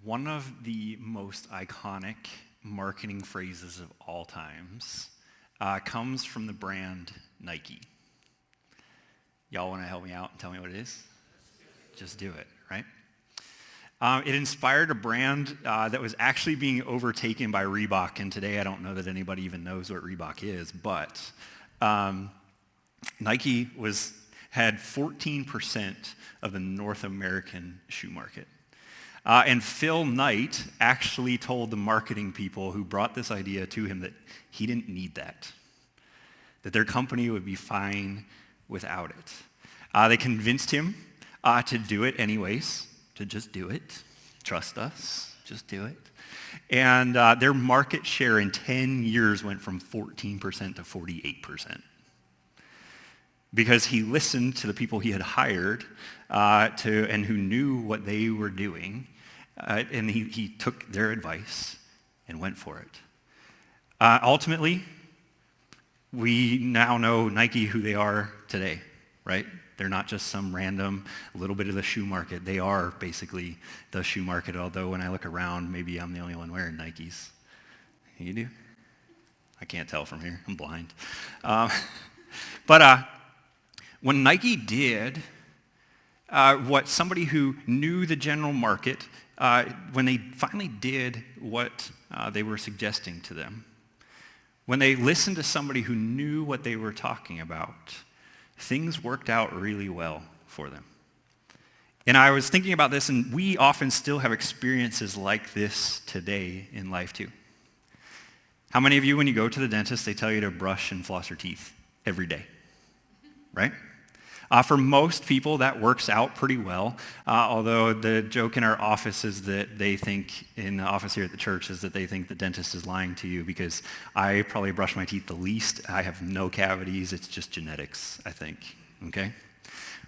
One of the most iconic marketing phrases of all times comes from the brand Nike. Y'all want to help me out and tell me what it is? Just do it, right? It inspired a brand that was actually being overtaken by Reebok, and today I don't know that anybody even knows what Reebok is, but Nike had 14% of the North American shoe market. And Phil Knight actually told the marketing people who brought this idea to him that he didn't need that their company would be fine without it. They convinced him to do it anyways, to just do it. Trust us, just do it. And their market share in 10 years went from 14% to 48%. Because he listened to the people he had hired and who knew what they were doing, and he took their advice and went for it. Ultimately, we now know Nike who they are today, right? They're not just some random little bit of the shoe market. They are basically the shoe market, although when I look around, maybe I'm the only one wearing Nikes. You do? I can't tell from here. I'm blind. But when Nike did what somebody who knew the general market, when they finally did what they were suggesting to them, when they listened to somebody who knew what they were talking about, things worked out really well for them. And I was thinking about this, and we often still have experiences like this today in life too. How many of you, when you go to the dentist, they tell you to brush and floss your teeth every day, right? For most people, that works out pretty well, although the joke in our office is that they think, in the office here at the church, is that they think the dentist is lying to you because I probably brush my teeth the least. I have no cavities. It's just genetics, I think, okay?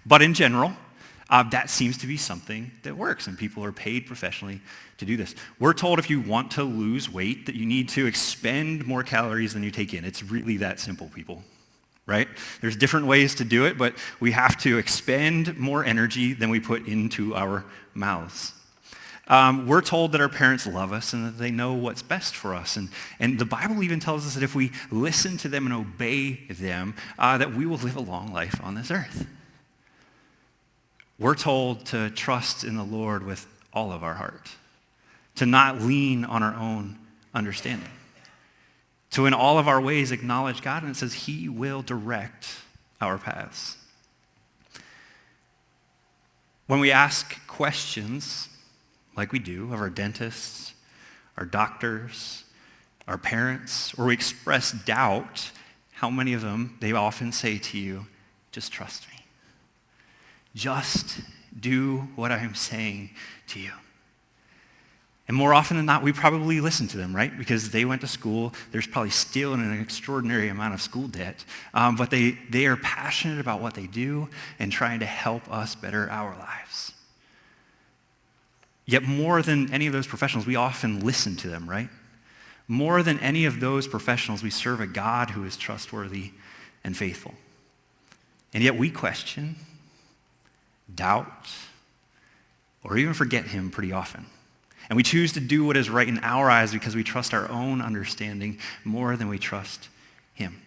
But in general, that seems to be something that works, and people are paid professionally to do this. We're told if you want to lose weight that you need to expend more calories than you take in. It's really that simple, people. Right? There's different ways to do it, but we have to expend more energy than we put into our mouths. We're told that our parents love us and that they know what's best for us. And the Bible even tells us that if we listen to them and obey them, that we will live a long life on this earth. We're told to trust in the Lord with all of our heart, to not lean on our own understanding. To in all of our ways acknowledge God, and it says he will direct our paths. When we ask questions, like we do of our dentists, our doctors, our parents, or we express doubt, how many of them, they often say to you, just trust me. Just do what I'm saying to you. And more often than not, we probably listen to them, right? Because they went to school. There's probably still an extraordinary amount of school debt. But they are passionate about what they do and trying to help us better our lives. Yet more than any of those professionals, we often listen to them, right? More than any of those professionals, we serve a God who is trustworthy and faithful. And yet we question, doubt, or even forget him pretty often. And we choose to do what is right in our eyes because we trust our own understanding more than we trust him.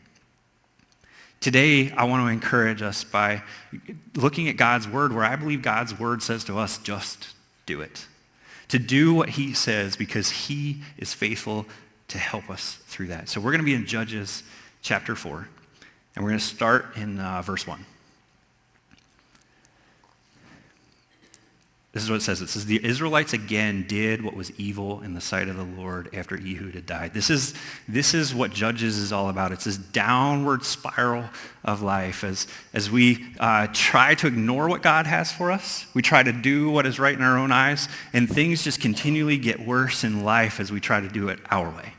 Today, I want to encourage us by looking at God's word, where I believe God's word says to us, just do it. To do what he says because he is faithful to help us through that. So we're going to be in Judges chapter 4, and we're going to start in verse 1. This is what it says. It says, the Israelites again did what was evil in the sight of the Lord after Ehud had died. This is what Judges is all about. It's this downward spiral of life. As we try to ignore what God has for us, we try to do what is right in our own eyes, and things just continually get worse in life as we try to do it our way,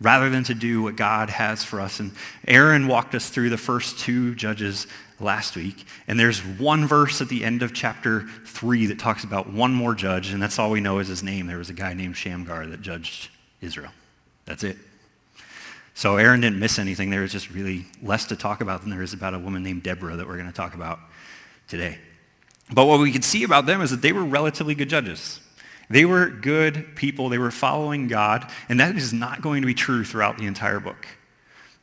rather than to do what God has for us. And Aaron walked us through the first two Judges last week, and there's one verse at the end of chapter 3 that talks about one more judge, and that's all we know is his name. There was a guy named Shamgar that judged Israel. That's it. So Aaron didn't miss anything. There was just really less to talk about than there is about a woman named Deborah that we're going to talk about today. But what we could see about them is that they were relatively good judges. They were good people. They were following God, and that is not going to be true throughout the entire book.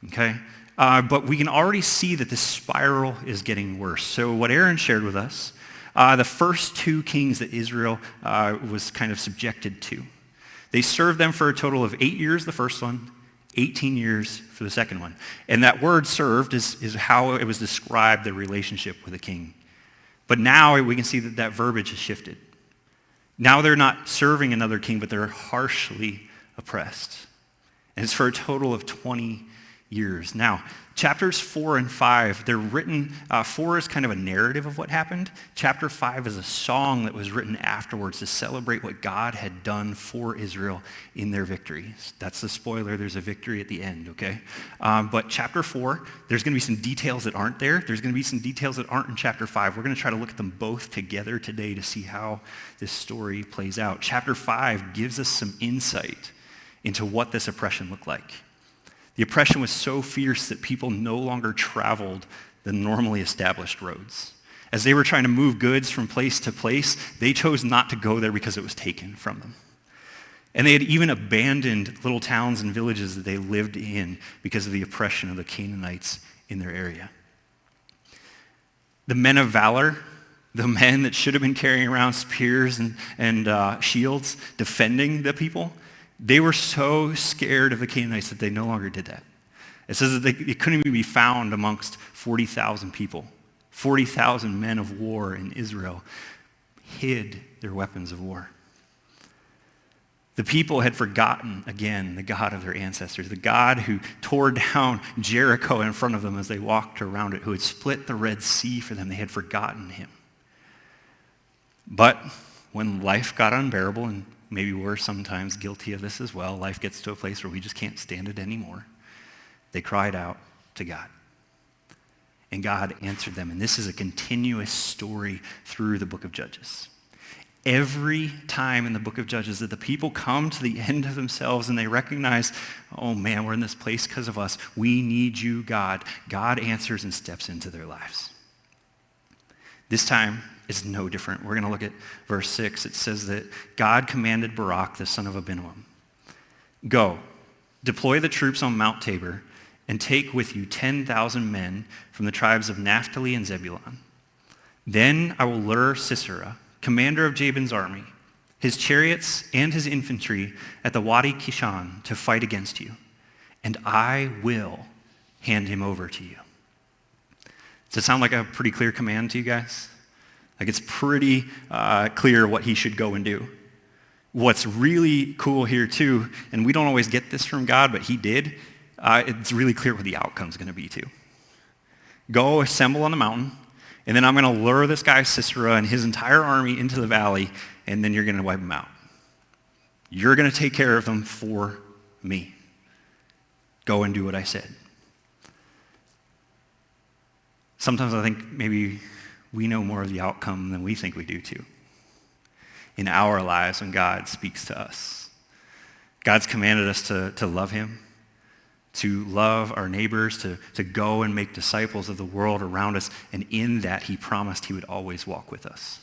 Okay? But we can already see that the spiral is getting worse. So what Aaron shared with us, the first two kings that Israel was kind of subjected to, they served them for a total of 8 years, the first one, 18 years for the second one. And that word served is how it was described, the relationship with a king. But now we can see that that verbiage has shifted. Now they're not serving another king, but they're harshly oppressed. And it's for a total of 20 years. Now, chapters 4 and 5, they're written, 4 is kind of a narrative of what happened. Chapter 5 is a song that was written afterwards to celebrate what God had done for Israel in their victories. That's the spoiler. There's a victory at the end, okay? But chapter 4, there's going to be some details that aren't there. There's going to be some details that aren't in chapter 5. We're going to try to look at them both together today to see how this story plays out. Chapter 5 gives us some insight into what this oppression looked like. The oppression was so fierce that people no longer traveled the normally established roads. As they were trying to move goods from place to place, they chose not to go there because it was taken from them. And they had even abandoned little towns and villages that they lived in because of the oppression of the Canaanites in their area. The men of valor, the men that should have been carrying around spears and shields defending the people, they were so scared of the Canaanites that they no longer did that. It says that it couldn't even be found amongst 40,000 people. 40,000 men of war in Israel hid their weapons of war. The people had forgotten, again, the God of their ancestors, the God who tore down Jericho in front of them as they walked around it, who had split the Red Sea for them. They had forgotten him. But when life got unbearable, and maybe we're sometimes guilty of this as well, life gets to a place where we just can't stand it anymore, they cried out to God. And God answered them. And this is a continuous story through the book of Judges. Every time in the book of Judges that the people come to the end of themselves and they recognize, oh man, we're in this place because of us. We need you, God. God answers and steps into their lives. This time is no different. We're going to look at verse 6. It says that God commanded Barak, the son of Abinoam, go, deploy the troops on Mount Tabor, and take with you 10,000 men from the tribes of Naphtali and Zebulun. Then I will lure Sisera, commander of Jabin's army, his chariots and his infantry at the Wadi Kishon to fight against you, and I will hand him over to you. Does it sound like a pretty clear command to you guys? Like it's pretty clear what he should go and do. What's really cool here too, and we don't always get this from God, but he did, it's really clear what the outcome's going to be too. Go assemble on the mountain, and then I'm going to lure this guy Sisera and his entire army into the valley, and then you're going to wipe them out. You're going to take care of them for me. Go and do what I said. Sometimes I think maybe we know more of the outcome than we think we do too. In our lives when God speaks to us. God's commanded us to love him, to love our neighbors, to go and make disciples of the world around us. And in that, he promised he would always walk with us.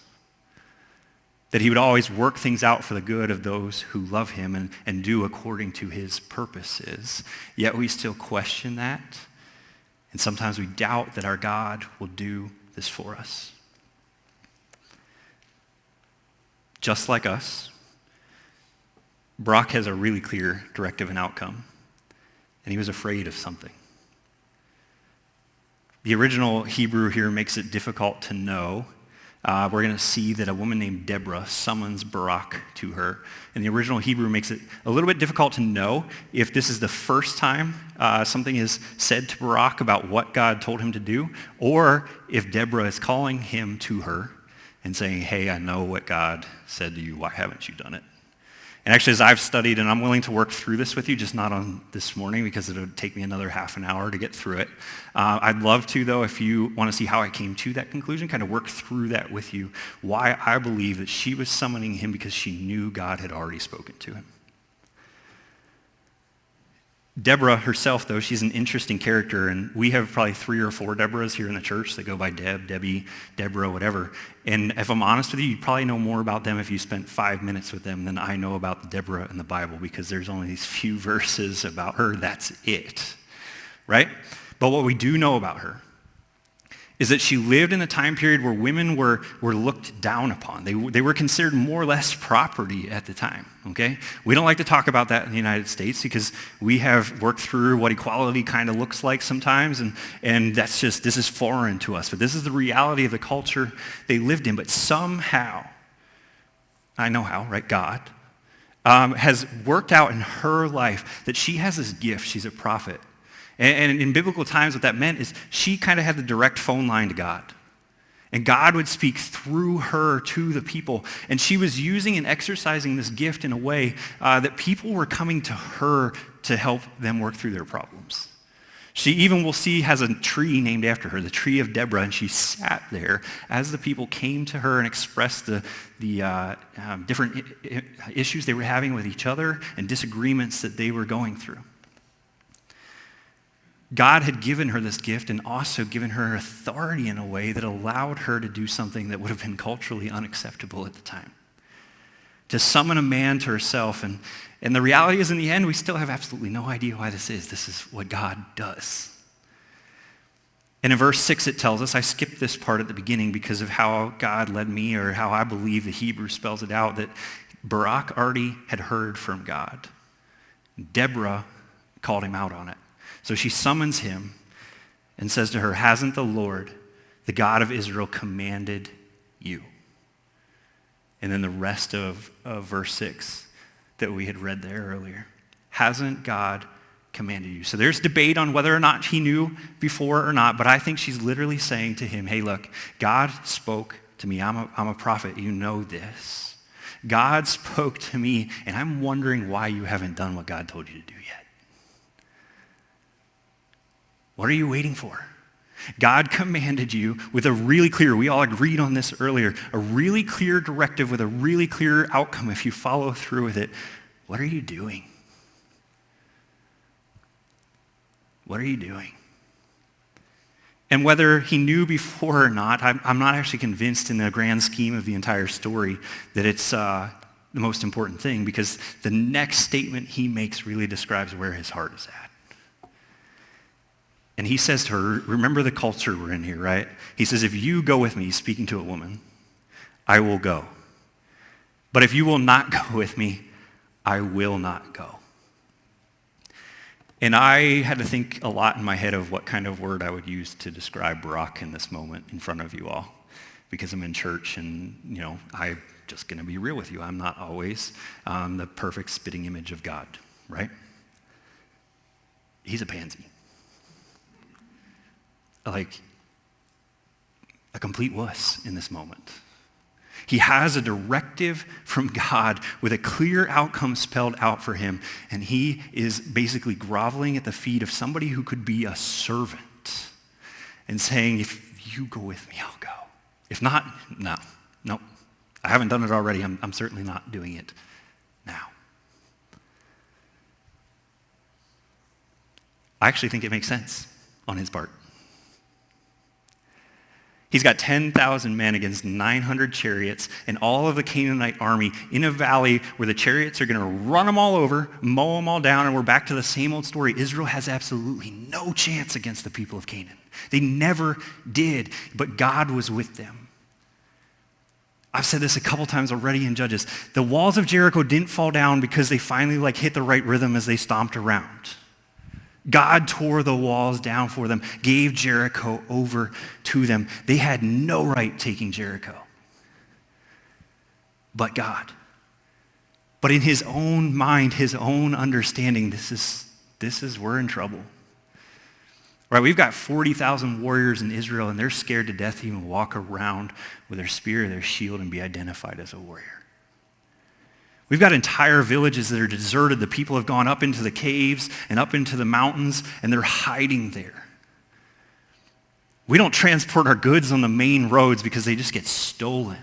That he would always work things out for the good of those who love him and do according to his purposes. Yet we still question that. And sometimes we doubt that our God will do this for us. Just like us, Barak has a really clear directive and outcome. And he was afraid of something. The original Hebrew here makes it difficult to know. We're going to see that a woman named Deborah summons Barak to her. And the original Hebrew makes it a little bit difficult to know if this is the first time something is said to Barak about what God told him to do, or if Deborah is calling him to her and saying, hey, I know what God said to you. Why haven't you done it? And actually, as I've studied, and I'm willing to work through this with you, just not on this morning because it would take me another half an hour to get through it. I'd love to, though, if you want to see how I came to that conclusion, kind of work through that with you, why I believe that she was summoning him because she knew God had already spoken to him. Deborah herself, though, she's an interesting character, and we have probably 3 or 4 Deborahs here in the church that go by Deb, Debbie, Deborah, whatever. And if I'm honest with you, you'd probably know more about them if you spent 5 minutes with them than I know about Deborah in the Bible, because there's only these few verses about her. That's it, right? But what we do know about her is that she lived in a time period where women were looked down upon. They were considered more or less property at the time, okay? We don't like to talk about that in the United States because we have worked through what equality kind of looks like sometimes, and this is foreign to us. But this is the reality of the culture they lived in. But somehow, I know how, right? God has worked out in her life that she has this gift. She's a prophet. And in biblical times, what that meant is she kind of had the direct phone line to God. And God would speak through her to the people. And she was using and exercising this gift in a way that people were coming to her to help them work through their problems. She even, we'll see, has a tree named after her, the tree of Deborah, and she sat there as the people came to her and expressed the different issues they were having with each other and disagreements that they were going through. God had given her this gift and also given her authority in a way that allowed her to do something that would have been culturally unacceptable at the time. To summon a man to herself. And the reality is, in the end, we still have absolutely no idea why this is. This is what God does. And in verse 6 it tells us, I skipped this part at the beginning because of how God led me, or how I believe the Hebrew spells it out, that Barak already had heard from God. Deborah called him out on it. So she summons him and says to her, hasn't the Lord, the God of Israel, commanded you? And then the rest of verse 6 that we had read there earlier. Hasn't God commanded you? So there's debate on whether or not he knew before or not, but I think she's literally saying to him, hey, look, God spoke to me. I'm a prophet. You know this. God spoke to me, and I'm wondering why you haven't done what God told you to do yet. What are you waiting for? God commanded you with a really clear, we all agreed on this earlier, a really clear directive with a really clear outcome if you follow through with it. What are you doing? What are you doing? And whether he knew before or not, I'm not actually convinced in the grand scheme of the entire story that it's the most important thing, because the next statement he makes really describes where his heart is at. And he says to her, remember the culture we're in here, right? He says, if you go with me, he's speaking to a woman, I will go. But if you will not go with me, I will not go. And I had to think a lot in my head of what kind of word I would use to describe Barak in this moment in front of you all. Because I'm in church and, I'm just going to be real with you. I'm not always the perfect spitting image of God, right? He's a pansy. Like a complete wuss in this moment. He has a directive from God with a clear outcome spelled out for him, and he is basically groveling at the feet of somebody who could be a servant and saying, if you go with me, I'll go. If not, no. I haven't done it already. I'm certainly not doing it now. I actually think it makes sense on his part. He's got 10,000 men against 900 chariots and all of the Canaanite army in a valley where the chariots are going to run them all over, mow them all down, and we're back to the same old story. Israel has absolutely no chance against the people of Canaan. They never did, but God was with them. I've said this a couple times already in Judges. The walls of Jericho didn't fall down because they finally hit the right rhythm as they stomped around. God tore the walls down for them, gave Jericho over to them. They had no right taking Jericho, but God. But in his own mind, his own understanding, this is we're in trouble. Right, we've got 40,000 warriors in Israel, and they're scared to death to even walk around with their spear, their shield, and be identified as a warrior. We've got entire villages that are deserted. The people have gone up into the caves and up into the mountains, and they're hiding there. We don't transport our goods on the main roads because they just get stolen.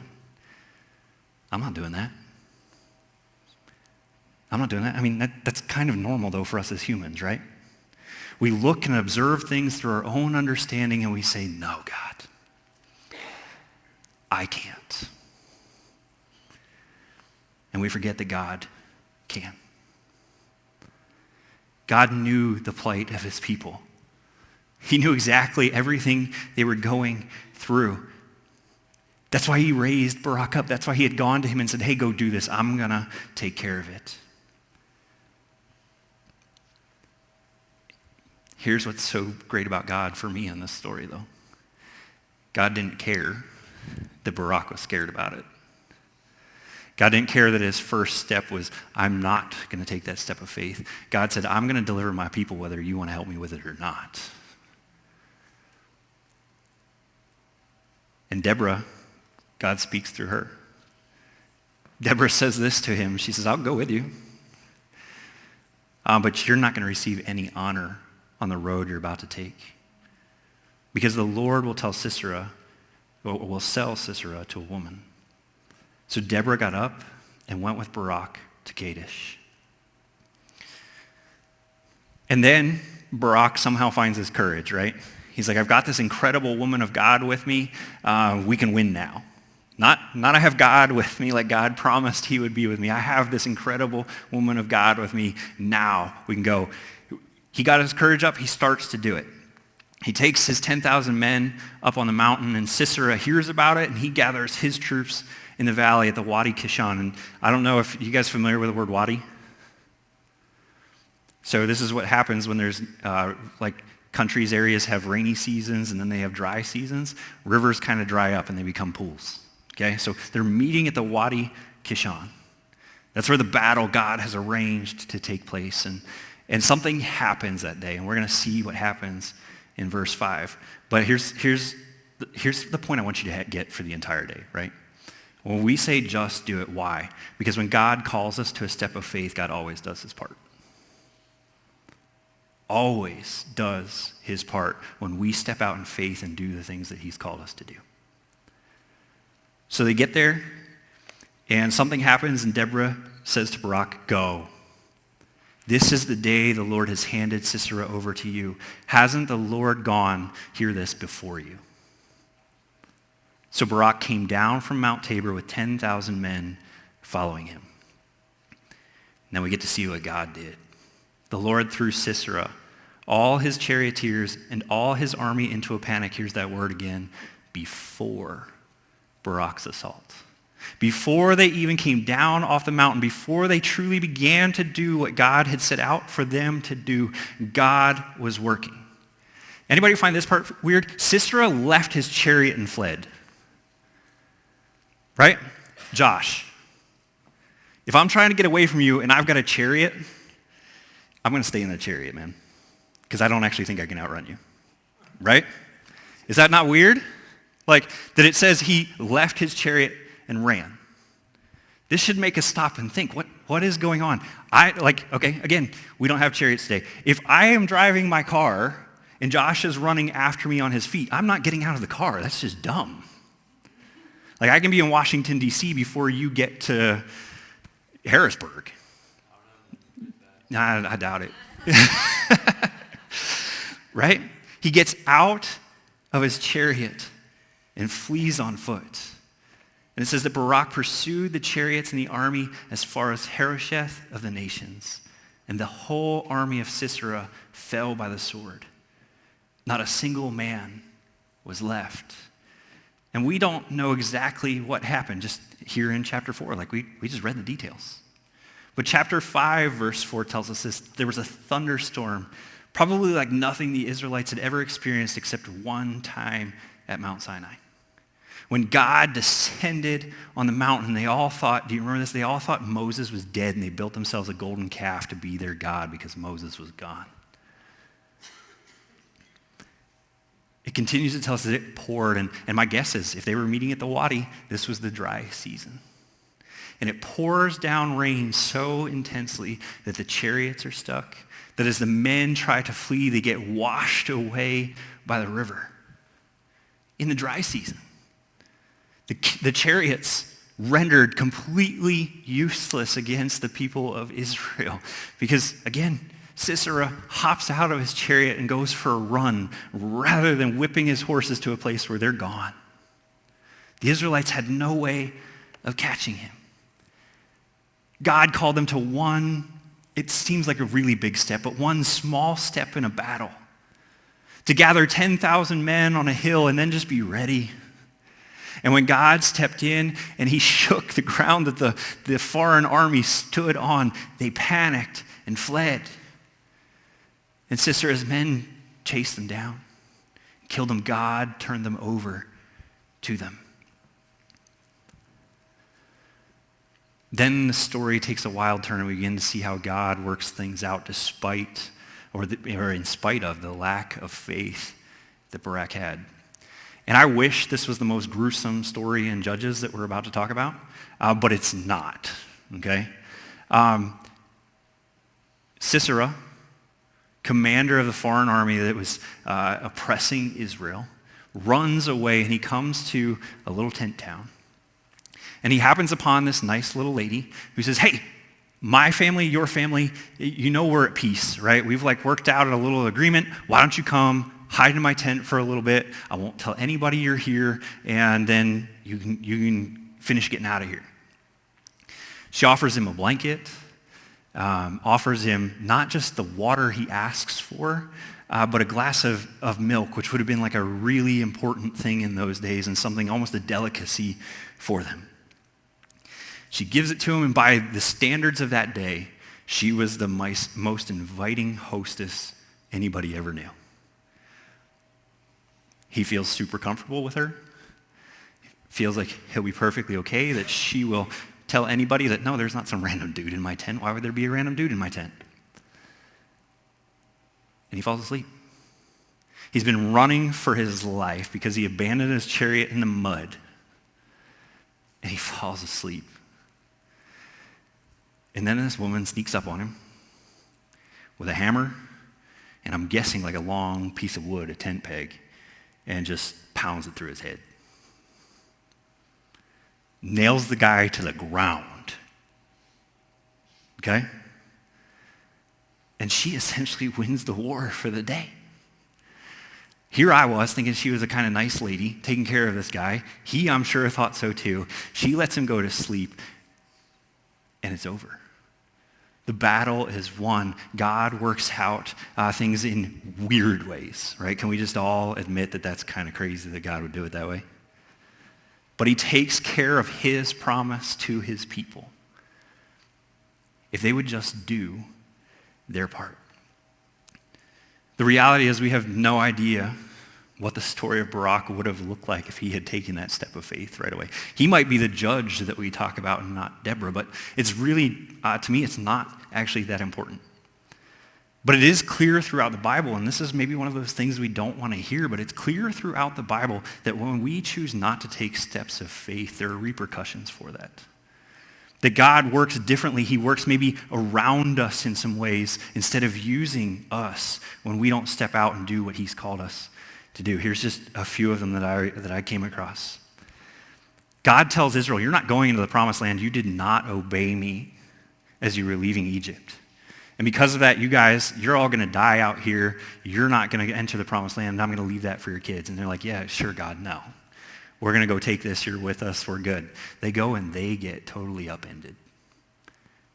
I'm not doing that. I'm not doing that. I mean, that's kind of normal, though, for us as humans, right? We look and observe things through our own understanding, and we say, no, God, I can't. And we forget that God can. God knew the plight of his people. He knew exactly everything they were going through. That's why he raised Barak up. That's why he had gone to him and said, hey, go do this. I'm going to take care of it. Here's what's so great about God for me in this story, though. God didn't care that Barak was scared about it. God didn't care that his first step was, I'm not going to take that step of faith. God said, I'm going to deliver my people whether you want to help me with it or not. And Deborah, God speaks through her. Deborah says this to him. She says, I'll go with you. But you're not going to receive any honor on the road you're about to take. Because the Lord will tell Sisera, will sell Sisera to a woman. So Deborah got up and went with Barak to Kadesh. And then Barak somehow finds his courage, right? He's like, I've got this incredible woman of God with me. We can win now. Not I have God with me like God promised he would be with me. I have this incredible woman of God with me. Now we can go. He got his courage up. He starts to do it. He takes his 10,000 men up on the mountain, and Sisera hears about it, and he gathers his troops in the valley at the Wadi Kishon. And I don't know if you guys are familiar with the word wadi. So this is what happens when there's countries, areas have rainy seasons, and then they have dry seasons. Rivers kind of dry up, and they become pools. Okay, so they're meeting at the Wadi Kishon. That's where the battle God has arranged to take place. And something happens that day, and we're going to see what happens in verse 5. But here's the point I want you to get for the entire day, right? When we say just do it, why? Because when God calls us to a step of faith, God always does his part. Always does his part when we step out in faith and do the things that he's called us to do. So they get there, and something happens, and Deborah says to Barak, go. This is the day the Lord has handed Sisera over to you. Hasn't the Lord gone, hear this, before you? So Barak came down from Mount Tabor with 10,000 men following him. Now we get to see what God did. The Lord threw Sisera, all his charioteers, and all his army into a panic. Here's that word again, before Barak's assault. Before they even came down off the mountain, before they truly began to do what God had set out for them to do, God was working. Anybody find this part weird? Sisera left his chariot and fled. Right? Josh, if I'm trying to get away from you and I've got a chariot, I'm going to stay in the chariot, man. Because I don't actually think I can outrun you. Right? Is that not weird? Like, that it says he left his chariot and ran. This should make us stop and think, what is going on? Again, we don't have chariots today. If I am driving my car and Josh is running after me on his feet, I'm not getting out of the car. That's just dumb. Like, I can be in Washington, D.C. before you get to Harrisburg. Nah, I doubt it. Right? He gets out of his chariot and flees on foot. And it says that Barak pursued the chariots and the army as far as Harosheth of the nations. And the whole army of Sisera fell by the sword. Not a single man was left. And we don't know exactly what happened just here in chapter 4. Like we just read the details. But chapter 5, verse 4 tells us this. There was a thunderstorm, probably like nothing the Israelites had ever experienced except one time at Mount Sinai. When God descended on the mountain, they all thought, do you remember this? They all thought Moses was dead, and they built themselves a golden calf to be their God because Moses was gone. It continues to tell us that it poured, and my guess is if they were meeting at the Wadi, this was the dry season. And it pours down rain so intensely that the chariots are stuck, that as the men try to flee, they get washed away by the river in the dry season. The chariots rendered completely useless against the people of Israel. Because, again, Sisera hops out of his chariot and goes for a run rather than whipping his horses to a place where they're gone. The Israelites had no way of catching him. God called them to one, it seems like a really big step, but one small step in a battle. To gather 10,000 men on a hill and then just be ready. And when God stepped in and he shook the ground that the foreign army stood on, they panicked and fled. And Sisera's men chased them down, killed them. God turned them over to them. Then the story takes a wild turn and we begin to see how God works things out despite or in spite of the lack of faith that Barak had. And I wish this was the most gruesome story in Judges that we're about to talk about, but it's not, okay? Sisera, commander of the foreign army that was oppressing Israel, runs away and he comes to a little tent town. And he happens upon this nice little lady who says, hey, my family, your family, you know we're at peace, right? We've worked out a little agreement. Why don't you come, hide in my tent for a little bit. I won't tell anybody you're here, and then you can finish getting out of here. She offers him a blanket, offers him not just the water he asks for, but a glass of milk, which would have been like a really important thing in those days and something almost a delicacy for them. She gives it to him, and by the standards of that day, she was the most inviting hostess anybody ever knew. He feels super comfortable with her. Feels like he'll be perfectly okay, that she will tell anybody that, no, there's not some random dude in my tent. Why would there be a random dude in my tent? And he falls asleep. He's been running for his life because he abandoned his chariot in the mud. And he falls asleep. And then this woman sneaks up on him with a hammer, and I'm guessing like a long piece of wood, a tent peg, and just pounds it through his head. Nails the guy to the ground. Okay? And she essentially wins the war for the day. Here I was thinking she was a kind of nice lady taking care of this guy. He, I'm sure, thought so too. She lets him go to sleep, and it's over. The battle is won. God works out things in weird ways, right? Can we just all admit that that's kind of crazy that God would do it that way? But he takes care of his promise to his people if they would just do their part. The reality is we have no idea what the story of Barak would have looked like if he had taken that step of faith right away. He might be the judge that we talk about and not Deborah, but it's really, to me, it's not actually that important. But it is clear throughout the Bible, and this is maybe one of those things we don't want to hear, but it's clear throughout the Bible that when we choose not to take steps of faith, there are repercussions for that. That God works differently. He works maybe around us in some ways instead of using us when we don't step out and do what he's called us to do. Here's just a few of them that I came across. God tells Israel, you're not going into the promised land. You did not obey me as you were leaving Egypt. And because of that, you guys, you're all going to die out here. You're not going to enter the promised land. And I'm going to leave that for your kids. And they're like, yeah, sure, God, no. We're going to go take this. You're with us. We're good. They go and they get totally upended.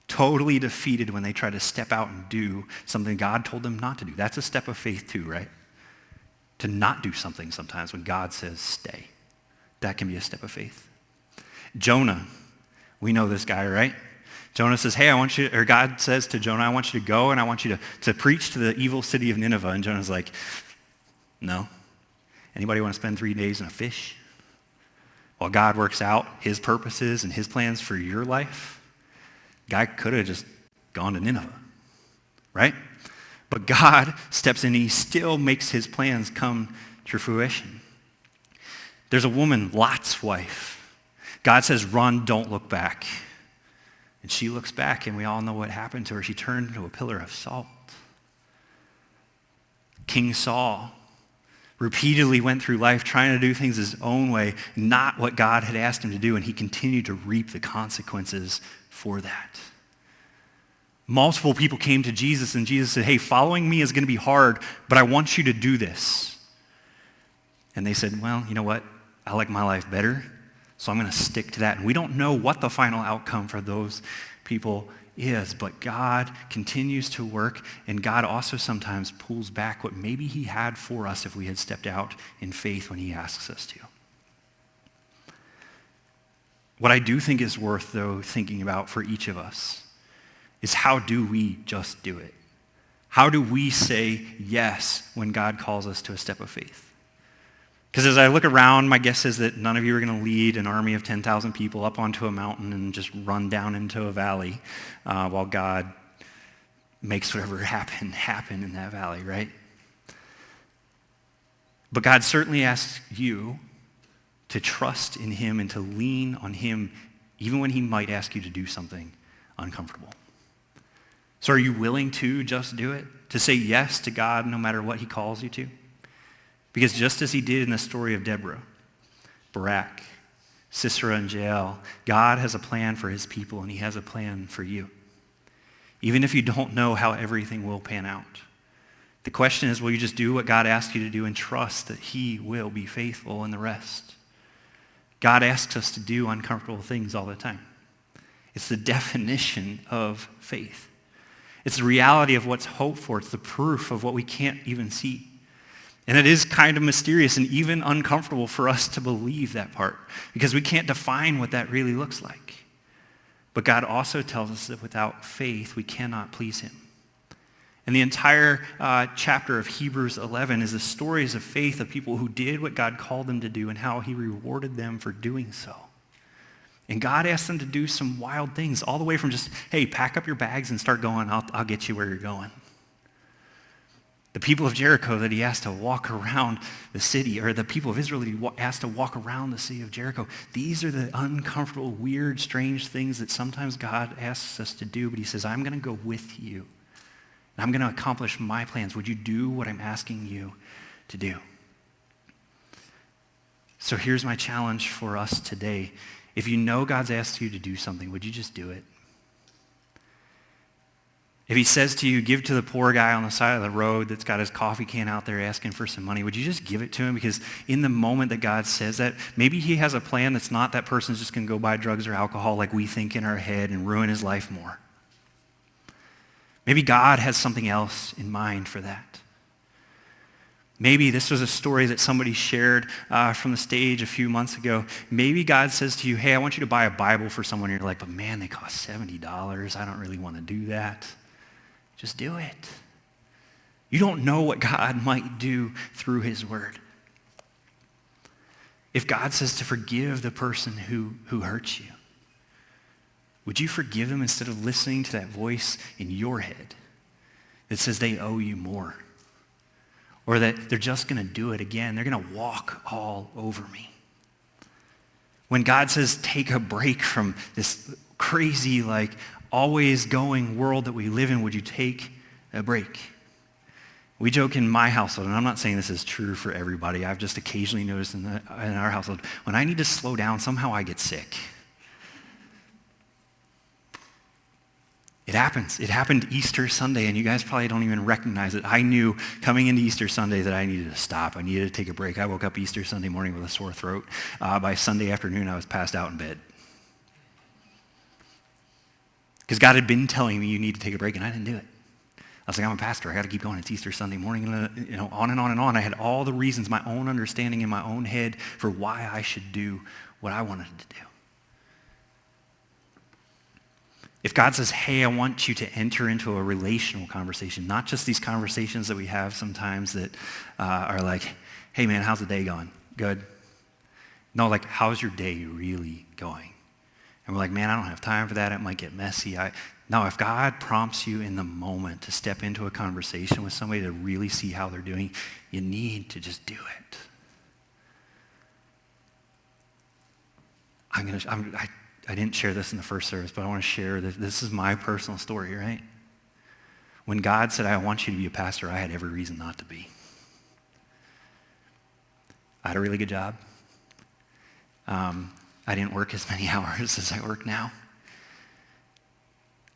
Totally defeated when they try to step out and do something God told them not to do. That's a step of faith too, right? To not do something sometimes when God says stay. That can be a step of faith. Jonah, we know this guy, right? Jonah says, hey, God says to Jonah, I want you to go and I want you to preach to the evil city of Nineveh. And Jonah's like, no. Anybody want to spend 3 days in a fish? While God works out his purposes and his plans for your life, guy could have just gone to Nineveh, right? But God steps in and he still makes his plans come to fruition. There's a woman, Lot's wife. God says, run, don't look back. And she looks back, and we all know what happened to her. She turned into a pillar of salt. King Saul repeatedly went through life trying to do things his own way, not what God had asked him to do, and he continued to reap the consequences for that. Multiple people came to Jesus, and Jesus said, hey, following me is going to be hard, but I want you to do this. And they said, well, you know what? I like my life better, so I'm going to stick to that. And we don't know what the final outcome for those people is, but God continues to work, and God also sometimes pulls back what maybe he had for us if we had stepped out in faith when he asks us to. What I do think is worth, though, thinking about for each of us is how do we just do it? How do we say yes when God calls us to a step of faith? Because as I look around, my guess is that none of you are going to lead an army of 10,000 people up onto a mountain and just run down into a valley while God makes whatever happen in that valley, right? But God certainly asks you to trust in him and to lean on him even when he might ask you to do something uncomfortable. So are you willing to just do it? To say yes to God no matter what he calls you to? Because just as he did in the story of Deborah, Barak, Sisera, and Jael, God has a plan for his people, and he has a plan for you. Even if you don't know how everything will pan out. The question is, will you just do what God asks you to do and trust that he will be faithful in the rest? God asks us to do uncomfortable things all the time. It's the definition of faith. It's the reality of what's hoped for. It's the proof of what we can't even see. And it is kind of mysterious and even uncomfortable for us to believe that part because we can't define what that really looks like. But God also tells us that without faith, we cannot please him. And the entire chapter of Hebrews 11 is the stories of faith of people who did what God called them to do and how he rewarded them for doing so. And God asked them to do some wild things, all the way from just, hey, pack up your bags and start going. I'll get you where you're going. The people of Jericho that he asked to walk around the city, or the people of Israel that he asked to walk around the city of Jericho. These are the uncomfortable, weird, strange things that sometimes God asks us to do, but he says, I'm going to go with you. And I'm going to accomplish my plans. Would you do what I'm asking you to do? So here's my challenge for us today. If you know God's asked you to do something, would you just do it? If he says to you, give to the poor guy on the side of the road that's got his coffee can out there asking for some money, would you just give it to him? Because in the moment that God says that, maybe he has a plan that's not that person's just going to go buy drugs or alcohol like we think in our head and ruin his life more. Maybe God has something else in mind for that. Maybe this was a story that somebody shared from the stage a few months ago. Maybe God says to you, hey, I want you to buy a Bible for someone. And you're like, but man, they cost $70. I don't really want to do that. Just do it. You don't know what God might do through his word. If God says to forgive the person who hurts you, would you forgive them instead of listening to that voice in your head that says they owe you more? Or that they're just going to do it again. They're going to walk all over me. When God says take a break from this crazy, always going world that we live in, would you take a break? We joke in my household, and I'm not saying this is true for everybody. I've just occasionally noticed in our household, when I need to slow down, somehow I get sick. It happens. It happened Easter Sunday, and you guys probably don't even recognize it. I knew coming into Easter Sunday that I needed to stop. I needed to take a break. I woke up Easter Sunday morning with a sore throat. By Sunday afternoon, I was passed out in bed. Because God had been telling me you need to take a break, and I didn't do it. I was like, I'm a pastor. I got to keep going. It's Easter Sunday morning, on and on and on. I had all the reasons, my own understanding in my own head for why I should do what I wanted to do. If God says, hey, I want you to enter into a relational conversation, not just these conversations that we have sometimes that are like, hey, man, how's the day going? Good? No, how's your day really going? And we're like, man, I don't have time for that. It might get messy. No, if God prompts you in the moment to step into a conversation with somebody to really see how they're doing, you need to just do it. I didn't share this in the first service, but I want to share that this is my personal story, right? When God said, I want you to be a pastor, I had every reason not to be. I had a really good job. I didn't work as many hours as I work now.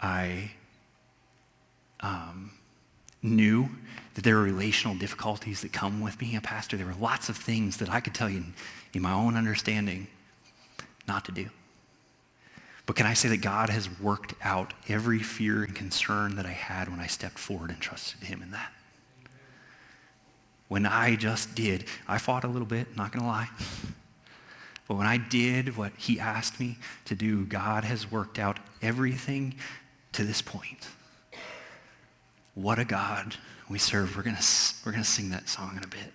I knew that there were relational difficulties that come with being a pastor. There were lots of things that I could tell you in my own understanding not to do. But can I say that God has worked out every fear and concern that I had when I stepped forward and trusted him in that? When I just did, I fought a little bit, not going to lie. But when I did what he asked me to do, God has worked out everything to this point. What a God we serve. We're gonna sing that song in a bit.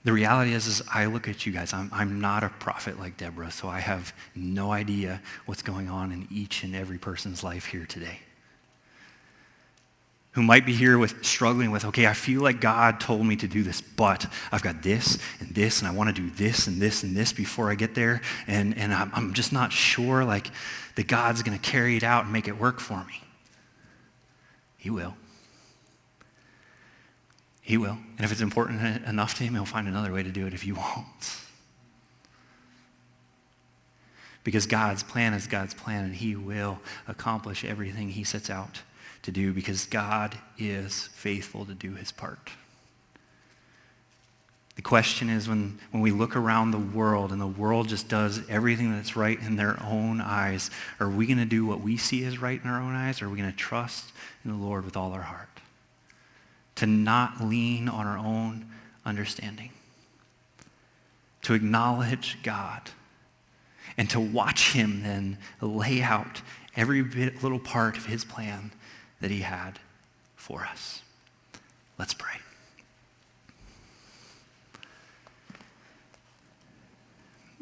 The reality is I look at you guys. I'm not a prophet like Deborah, so I have no idea what's going on in each and every person's life here today, who might be here struggling with, okay, I feel like God told me to do this, but I've got this, and I want to do this and this and this before I get there, and I'm just not sure like that God's going to carry it out and make it work for me. He will. He will. And if it's important enough to him, he'll find another way to do it if you won't. Because God's plan is God's plan, and he will accomplish everything he sets out to do, because God is faithful to do his part. The question is, when we look around the world and the world just does everything that's right in their own eyes, are we going to do what we see as right in our own eyes, or are we going to trust in the Lord with all our heart? To not lean on our own understanding. To acknowledge God. And to watch him then lay out every little part of his plan that he had for us. Let's pray.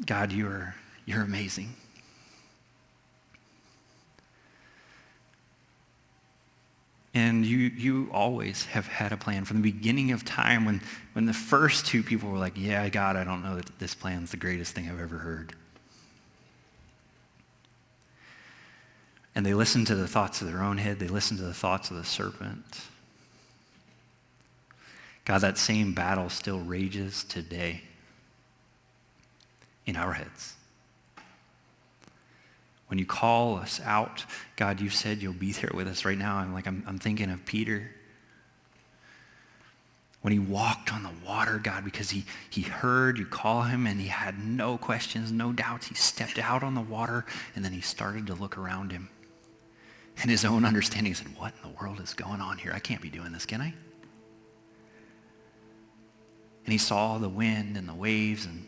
God, you're amazing. And you always have had a plan from the beginning of time, when the first two people were like, yeah, God, I don't know that this plan's the greatest thing I've ever heard. And they listened to the thoughts of their own head. They listened to the thoughts of the serpent. God, that same battle still rages today in our heads. When you call us out, God, you said you'll be there with us right now. I'm thinking of Peter. When he walked on the water, God, because he heard you call him and he had no questions, no doubts. He stepped out on the water and then he started to look around him. In his own understanding, he said, what in the world is going on here? I can't be doing this, can I? And he saw the wind and the waves, and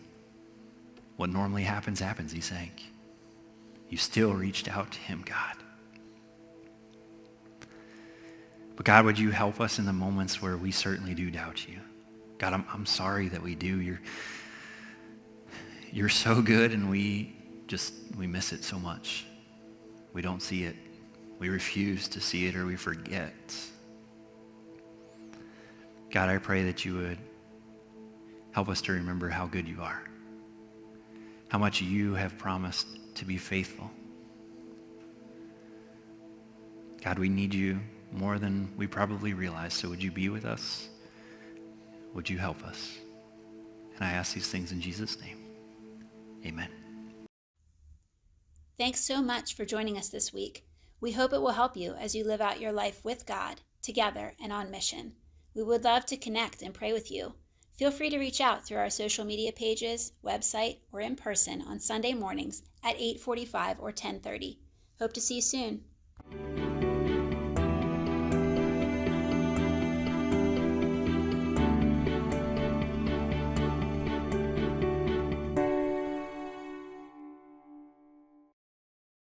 what normally happens. He sank. You still reached out to him, God. But God, would you help us in the moments where we certainly do doubt you? God, I'm sorry that we do. You're so good, and we miss it so much. We don't see it. We refuse to see it, or we forget. God, I pray that you would help us to remember how good you are, how much you have promised to be faithful. God, we need you more than we probably realize, so would you be with us? Would you help us? And I ask these things in Jesus' name. Amen. Thanks so much for joining us this week. We hope it will help you as you live out your life with God, together and on mission. We would love to connect and pray with you. Feel free to reach out through our social media pages, website, or in person on Sunday mornings at 8:45 or 10:30. Hope to see you soon.